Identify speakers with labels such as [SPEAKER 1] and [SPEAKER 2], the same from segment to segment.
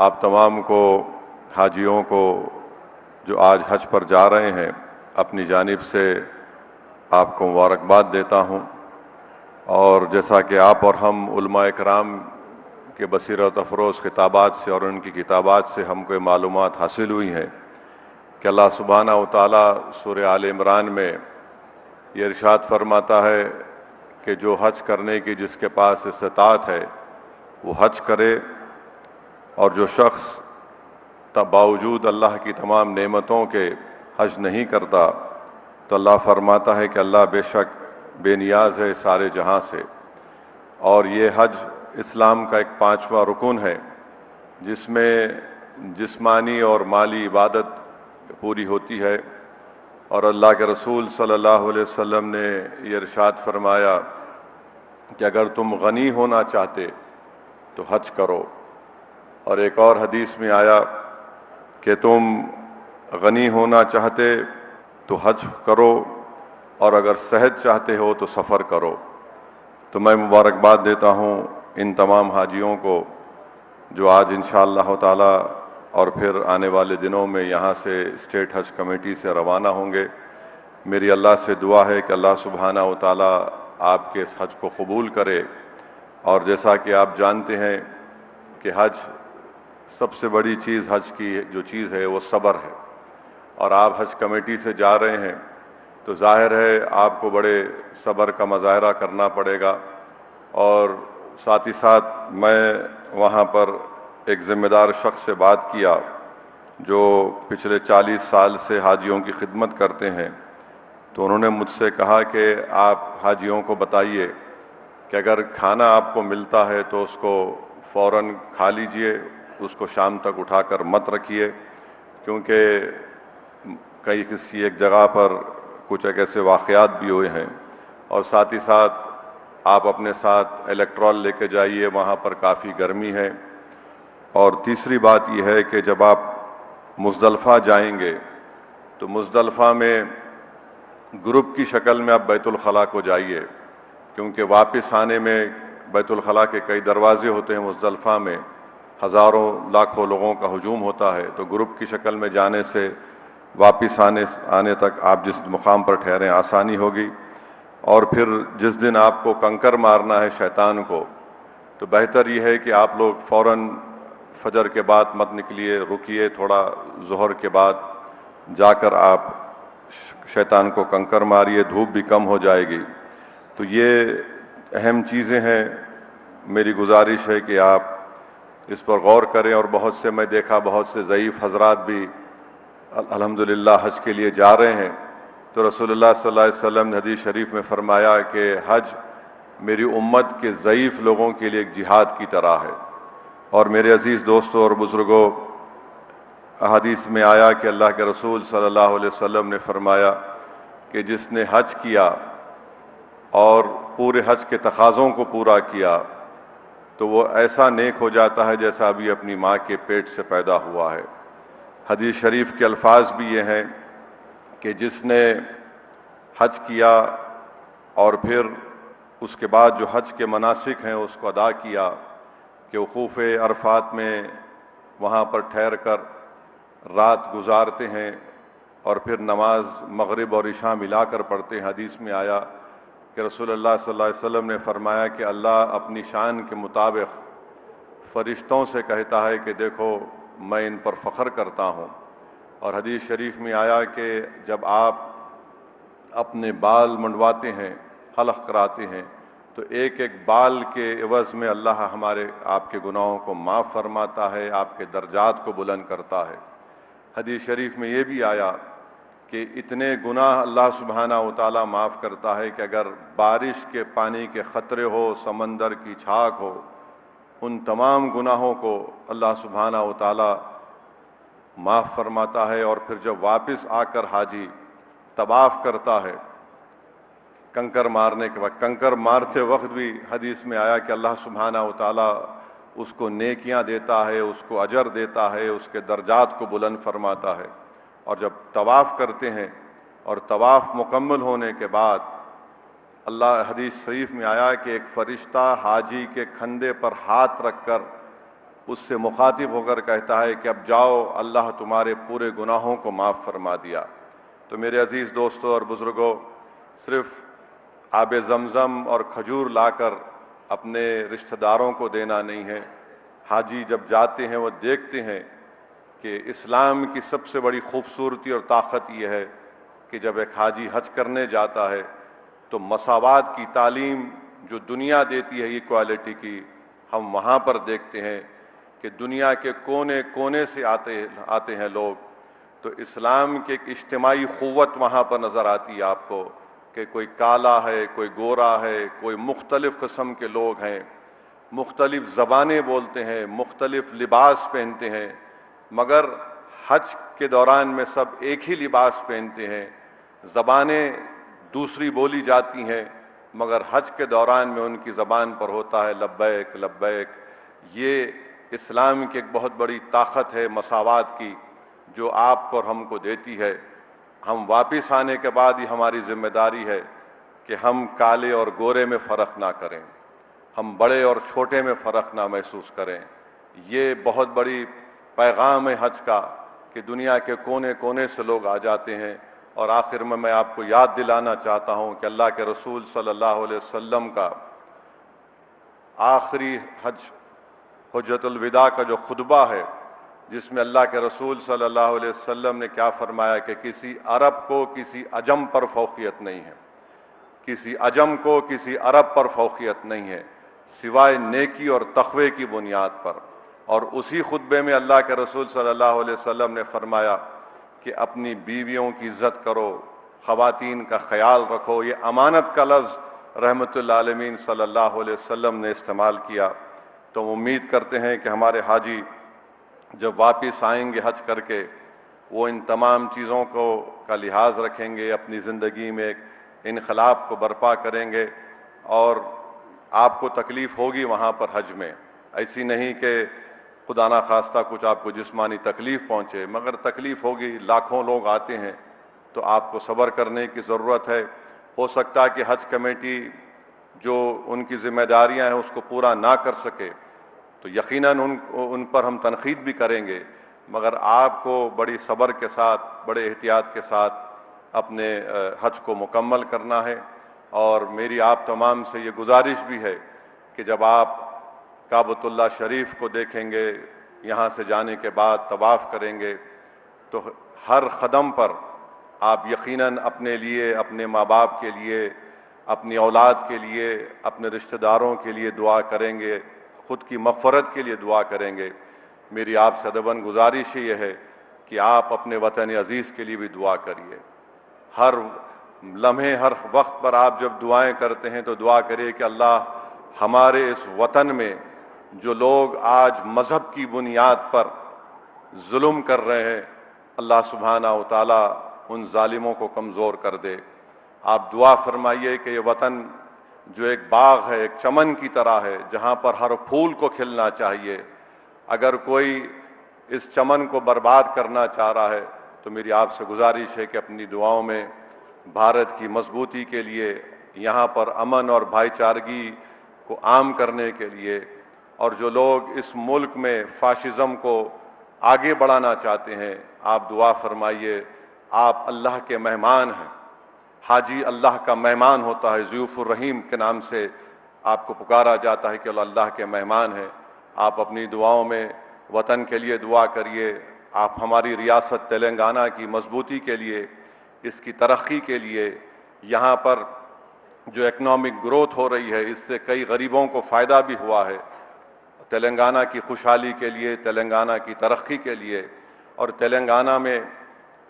[SPEAKER 1] آپ تمام کو حاجیوں کو جو آج حج پر جا رہے ہیں اپنی جانب سے آپ کو مبارکباد دیتا ہوں، اور جیسا کہ آپ اور ہم علماء کرام کے بصیرت افروز خطابات سے اور ان کی کتابات سے ہم کو معلومات حاصل ہوئی ہیں کہ اللہ سبحانہ و تعالیٰ سورہ آل عمران میں یہ ارشاد فرماتا ہے کہ جو حج کرنے کی جس کے پاس استطاعت ہے وہ حج کرے، اور جو شخص باوجود اللہ کی تمام نعمتوں کے حج نہیں کرتا تو اللہ فرماتا ہے کہ اللہ بے شک بے نیاز ہے سارے جہاں سے۔ اور یہ حج اسلام کا ایک 5واں رکن ہے جس میں جسمانی اور مالی عبادت پوری ہوتی ہے، اور اللہ کے رسول صلی اللہ علیہ وسلم نے یہ ارشاد فرمایا کہ اگر تم غنی ہونا چاہتے تو حج کرو، اور ایک اور حدیث میں آیا کہ تم غنی ہونا چاہتے تو حج کرو، اور اگر صحت چاہتے ہو تو سفر کرو۔ تو میں مبارکباد دیتا ہوں ان تمام حاجیوں کو جو آج انشاءاللہ تعالی اور پھر آنے والے دنوں میں یہاں سے اسٹیٹ حج کمیٹی سے روانہ ہوں گے۔ میری اللہ سے دعا ہے کہ اللہ سبحانہ و تعالی آپ کے اس حج کو قبول کرے، اور جیسا کہ آپ جانتے ہیں کہ حج سب سے بڑی چیز، حج کی جو چیز ہے وہ صبر ہے، اور آپ حج کمیٹی سے جا رہے ہیں تو ظاہر ہے آپ کو بڑے صبر کا مظاہرہ کرنا پڑے گا۔ اور ساتھ ہی ساتھ میں وہاں پر ایک ذمہ دار شخص سے بات کیا جو پچھلے 40 سال سے حاجیوں کی خدمت کرتے ہیں، تو انہوں نے مجھ سے کہا کہ آپ حاجیوں کو بتائیے کہ اگر کھانا آپ کو ملتا ہے تو اس کو فوراً کھا لیجئے، اس کو شام تک اٹھا کر مت رکھیے، کیونکہ کئی کسی ایک جگہ پر کچھ ایک ایسے واقعات بھی ہوئے ہیں۔ اور ساتھ ہی ساتھ آپ اپنے ساتھ الیکٹرول لے کے جائیے، وہاں پر کافی گرمی ہے۔ اور تیسری بات یہ ہے کہ جب آپ مزدلفہ جائیں گے تو مزدلفہ میں گروپ کی شکل میں آپ بیت الخلاء کو جائیے، کیونکہ واپس آنے میں بیت الخلاء کے کئی دروازے ہوتے ہیں، مزدلفہ میں ہزاروں لاکھوں لوگوں کا ہجوم ہوتا ہے، تو گروپ کی شکل میں جانے سے واپس آنے تک آپ جس مقام پر ٹھہریں آسانی ہوگی۔ اور پھر جس دن آپ کو کنکر مارنا ہے شیطان کو، تو بہتر یہ ہے کہ آپ لوگ فوراً فجر کے بعد مت نکلیے، رکیے تھوڑا، ظہر کے بعد جا کر آپ شیطان کو کنکر ماریے، دھوپ بھی کم ہو جائے گی۔ تو یہ اہم چیزیں ہیں، میری گزارش ہے کہ آپ اس پر غور کریں۔ اور بہت سے میں دیکھا بہت سے ضعیف حضرات بھی الحمدللہ حج کے لیے جا رہے ہیں، تو رسول اللہ صلی اللہ علیہ وسلم نے حدیث شریف میں فرمایا کہ حج میری امت کے ضعیف لوگوں کے لیے ایک جہاد کی طرح ہے۔ اور میرے عزیز دوستوں اور بزرگوں، احادیث میں آیا کہ اللہ کے رسول صلی اللہ علیہ وسلم نے فرمایا کہ جس نے حج کیا اور پورے حج کے تقاضوں کو پورا کیا تو وہ ایسا نیک ہو جاتا ہے جیسا ابھی اپنی ماں کے پیٹ سے پیدا ہوا ہے۔ حدیث شریف کے الفاظ بھی یہ ہیں کہ جس نے حج کیا اور پھر اس کے بعد جو حج کے مناسک ہیں اس کو ادا کیا، کہ وقوف عرفات میں وہاں پر ٹھہر کر رات گزارتے ہیں اور پھر نماز مغرب اور عشاء ملا کر پڑھتے ہیں۔ حدیث میں آیا کہ رسول اللہ صلی اللہ علیہ وسلم نے فرمایا کہ اللہ اپنی شان کے مطابق فرشتوں سے کہتا ہے کہ دیکھو میں ان پر فخر کرتا ہوں۔ اور حدیث شریف میں آیا کہ جب آپ اپنے بال منڈواتے ہیں، حلق کراتے ہیں، تو ایک ایک بال کے عوض میں اللہ آپ کے گناہوں کو معاف فرماتا ہے، آپ کے درجات کو بلند کرتا ہے۔ حدیث شریف میں یہ بھی آیا کہ اتنے گناہ اللہ سبحانہ و تعالیٰ معاف کرتا ہے کہ اگر بارش کے پانی کے قطرے ہو، سمندر کی جھاگ ہو، ان تمام گناہوں کو اللہ سبحانہ و تعالیٰ معاف فرماتا ہے۔ اور پھر جب واپس آ کر حاجی طواف کرتا ہے کنکر مارنے کے بعد، کنکر مارتے وقت بھی حدیث میں آیا کہ اللہ سبحانہ و تعالیٰ اس کو نیکیاں دیتا ہے، اس کو اجر دیتا ہے، اس کے درجات کو بلند فرماتا ہے۔ اور جب طواف کرتے ہیں اور طواف مکمل ہونے کے بعد حدیث شریف میں آیا کہ ایک فرشتہ حاجی کے کھندے پر ہاتھ رکھ کر اس سے مخاطب ہو کر کہتا ہے کہ اب جاؤ، اللہ تمہارے پورے گناہوں کو معاف فرما دیا۔ تو میرے عزیز دوستوں اور بزرگوں، صرف آب زمزم اور کھجور لا کر اپنے رشتہ داروں کو دینا نہیں ہے۔ حاجی جب جاتے ہیں وہ دیکھتے ہیں کہ اسلام کی سب سے بڑی خوبصورتی اور طاقت یہ ہے کہ جب ایک حاجی حج کرنے جاتا ہے تو مساوات کی تعلیم جو دنیا دیتی ہے ایکوالٹی کی، ہم وہاں پر دیکھتے ہیں کہ دنیا کے کونے کونے سے آتے ہیں لوگ، تو اسلام کی ایک اجتماعی قوت وہاں پر نظر آتی ہے آپ کو کہ کوئی کالا ہے، کوئی گورا ہے، کوئی مختلف قسم کے لوگ ہیں، مختلف زبانیں بولتے ہیں، مختلف لباس پہنتے ہیں، مگر حج کے دوران میں سب ایک ہی لباس پہنتے ہیں۔ زبانیں دوسری بولی جاتی ہیں مگر حج کے دوران میں ان کی زبان پر ہوتا ہے لبیک لبیک۔ یہ اسلام کی ایک بہت بڑی طاقت ہے مساوات کی، جو آپ کو اور ہم کو دیتی ہے۔ ہم واپس آنے کے بعد یہ ہماری ذمہ داری ہے کہ ہم کالے اور گورے میں فرق نہ کریں، ہم بڑے اور چھوٹے میں فرق نہ محسوس کریں۔ یہ بہت بڑی پیغام ہے حج کا کہ دنیا کے کونے کونے سے لوگ آ جاتے ہیں۔ اور آخر میں آپ کو یاد دلانا چاہتا ہوں کہ اللہ کے رسول صلی اللہ علیہ وسلم کا آخری حجۃ الوداع کا جو خطبہ ہے، جس میں اللہ کے رسول صلی اللہ علیہ وسلم نے کیا فرمایا کہ کسی عرب کو کسی عجم پر فوقیت نہیں ہے، کسی عجم کو کسی عرب پر فوقیت نہیں ہے سوائے نیکی اور تقوی کی بنیاد پر۔ اور اسی خطبے میں اللہ کے رسول صلی اللہ علیہ وسلم نے فرمایا کہ اپنی بیویوں کی عزت کرو، خواتین کا خیال رکھو۔ یہ امانت کا لفظ رحمت اللہ عالمین صلی اللہ علیہ وسلم نے استعمال کیا۔ تو امید کرتے ہیں کہ ہمارے حاجی جب واپس آئیں گے حج کر کے، وہ ان تمام چیزوں کا لحاظ رکھیں گے، اپنی زندگی میں ایک انقلاب کو برپا کریں گے۔ اور آپ کو تکلیف ہوگی وہاں پر حج میں، ایسی نہیں کہ خدا نہ خواستہ کچھ آپ کو جسمانی تکلیف پہنچے، مگر تکلیف ہوگی۔ لاکھوں لوگ آتے ہیں تو آپ کو صبر کرنے کی ضرورت ہے۔ ہو سکتا ہے کہ حج کمیٹی جو ان کی ذمہ داریاں ہیں اس کو پورا نہ کر سکے، تو یقیناً ان پر ہم تنقید بھی کریں گے، مگر آپ کو بڑی صبر کے ساتھ، بڑے احتیاط کے ساتھ اپنے حج کو مکمل کرنا ہے۔ اور میری آپ تمام سے یہ گزارش بھی ہے کہ جب آپ کعبۃ اللہ شریف کو دیکھیں گے، یہاں سے جانے کے بعد طواف کریں گے، تو ہر قدم پر آپ یقیناً اپنے لیے، اپنے ماں باپ کے لیے، اپنی اولاد کے لیے، اپنے رشتہ داروں کے لیے دعا کریں گے، خود کی مغفرت کے لیے دعا کریں گے۔ میری آپ سے ادباً گزارش یہ ہے کہ آپ اپنے وطن عزیز کے لیے بھی دعا کریے۔ ہر لمحے، ہر وقت پر آپ جب دعائیں کرتے ہیں تو دعا کریے کہ اللہ ہمارے اس وطن میں جو لوگ آج مذہب کی بنیاد پر ظلم کر رہے ہیں، اللہ سبحانہ و تعالیٰ ان ظالموں کو کمزور کر دے۔ آپ دعا فرمائیے کہ یہ وطن جو ایک باغ ہے، ایک چمن کی طرح ہے، جہاں پر ہر پھول کو کھلنا چاہیے، اگر کوئی اس چمن کو برباد کرنا چاہ رہا ہے تو میری آپ سے گزارش ہے کہ اپنی دعاؤں میں بھارت کی مضبوطی کے لیے، یہاں پر امن اور بھائی چارگی کو عام کرنے کے لیے، اور جو لوگ اس ملک میں فاشزم کو آگے بڑھانا چاہتے ہیں، آپ دعا فرمائیے۔ آپ اللہ کے مہمان ہیں، حاجی اللہ کا مہمان ہوتا ہے، ضیوف الرحیم کے نام سے آپ کو پکارا جاتا ہے کہ اللہ کے مہمان ہیں۔ آپ اپنی دعاؤں میں وطن کے لیے دعا کریے، آپ ہماری ریاست تلنگانہ کی مضبوطی کے لیے، اس کی ترقی کے لیے، یہاں پر جو اکنامک گروتھ ہو رہی ہے اس سے کئی غریبوں کو فائدہ بھی ہوا ہے، تلنگانہ کی خوشحالی کے لیے، تلنگانہ کی ترقی کے لیے۔ اور تلنگانہ میں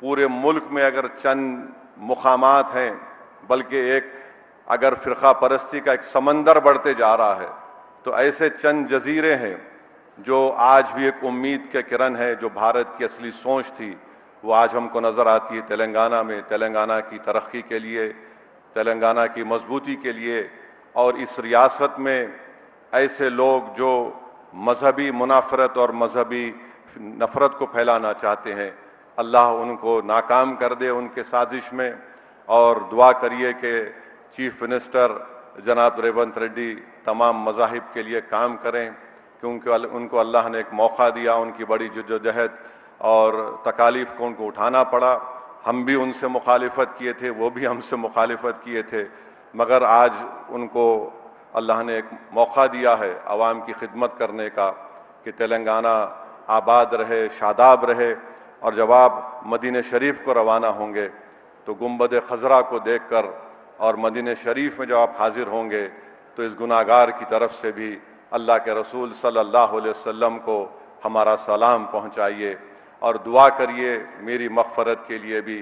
[SPEAKER 1] پورے ملک میں اگر چند مقامات ہیں، بلکہ ایک اگر فرقہ پرستی کا ایک سمندر بڑھتے جا رہا ہے، تو ایسے چند جزیرے ہیں جو آج بھی ایک امید کے کرن ہے، جو بھارت کی اصلی سوچ تھی وہ آج ہم کو نظر آتی ہے تلنگانہ میں، تلنگانہ کی ترقی کے لیے، تلنگانہ کی مضبوطی کے لیے۔ اور اس ریاست میں ایسے لوگ جو مذہبی منافرت اور مذہبی نفرت کو پھیلانا چاہتے ہیں، اللہ ان کو ناکام کر دے ان کے سازش میں۔ اور دعا کریے کہ چیف منسٹر جناب ریونت ریڈی تمام مذاہب کے لیے کام کریں، کیونکہ ان کو اللہ نے ایک موقع دیا، ان کی بڑی جدوجہد اور تکالیف کو ان کو اٹھانا پڑا. ہم بھی ان سے مخالفت کیے تھے، وہ بھی ہم سے مخالفت کیے تھے، مگر آج ان کو اللہ نے ایک موقع دیا ہے عوام کی خدمت کرنے کا کہ تلنگانہ آباد رہے، شاداب رہے. اور جب آپ مدینہ شریف کو روانہ ہوں گے تو گنبد خضرا کو دیکھ کر اور مدینہ شریف میں جب آپ حاضر ہوں گے تو اس گناہگار کی طرف سے بھی اللہ کے رسول صلی اللہ علیہ وسلم کو ہمارا سلام پہنچائیے اور دعا کریے میری مغفرت کے لیے بھی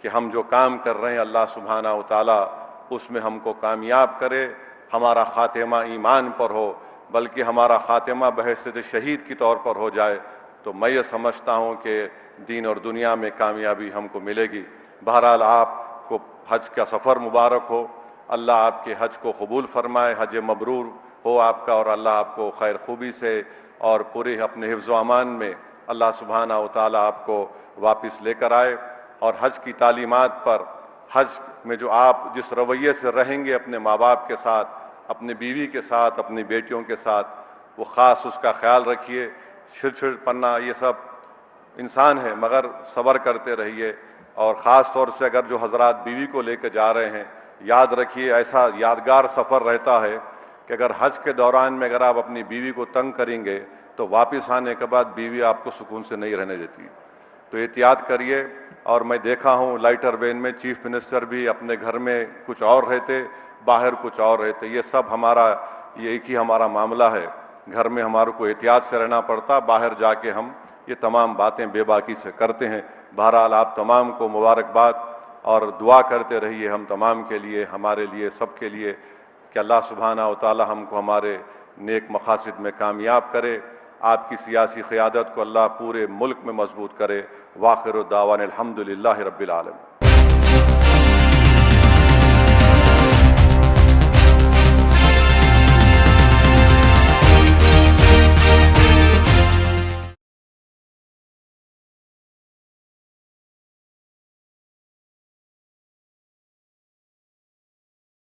[SPEAKER 1] کہ ہم جو کام کر رہے ہیں اللہ سبحانہ و تعالیٰ اس میں ہم کو کامیاب کرے، ہمارا خاتمہ ایمان پر ہو، بلکہ ہمارا خاتمہ بحیثیت شہید کی طور پر ہو جائے تو میں یہ سمجھتا ہوں کہ دین اور دنیا میں کامیابی ہم کو ملے گی. بہرحال آپ کو حج کا سفر مبارک ہو، اللہ آپ کے حج کو قبول فرمائے، حج مبرور ہو آپ کا، اور اللہ آپ کو خیر خوبی سے اور پورے اپنے حفظ و امان میں اللہ سبحانہ و تعالیٰ آپ کو واپس لے کر آئے. اور حج کی تعلیمات پر، حج میں جو آپ جس رویے سے رہیں گے اپنے ماں باپ کے ساتھ، اپنی بیوی کے ساتھ، اپنی بیٹیوں کے ساتھ، وہ خاص اس کا خیال رکھیے. چھڑ پڑنا یہ سب انسان ہے، مگر صبر کرتے رہیے. اور خاص طور سے اگر جو حضرات بیوی کو لے کے جا رہے ہیں، یاد رکھیے ایسا یادگار سفر رہتا ہے کہ اگر حج کے دوران میں اگر آپ اپنی بیوی کو تنگ کریں گے تو واپس آنے کے بعد بیوی آپ کو سکون سے نہیں رہنے دیتی. تو احتیاط کریے. اور میں دیکھا ہوں لائٹر وین میں چیف منسٹر بھی اپنے گھر میں کچھ اور رہتے، باہر کچھ اور رہتے. یہ سب ہمارا یہ ایک ہی ہمارا معاملہ ہے. گھر میں ہمارے کو احتیاط سے رہنا پڑتا، باہر جا کے ہم یہ تمام باتیں بے باکی سے کرتے ہیں. بہرحال آپ تمام کو مبارکباد اور دعا کرتے رہیے ہم تمام کے لیے، ہمارے لیے، سب کے لیے، کہ اللہ سبحانہ و تعالی ہم کو ہمارے نیک مقاصد میں کامیاب کرے. آپ کی سیاسی قیادت کو اللہ پورے ملک میں مضبوط کرے. وآخر دعوانا الحمدللہ رب العالمین.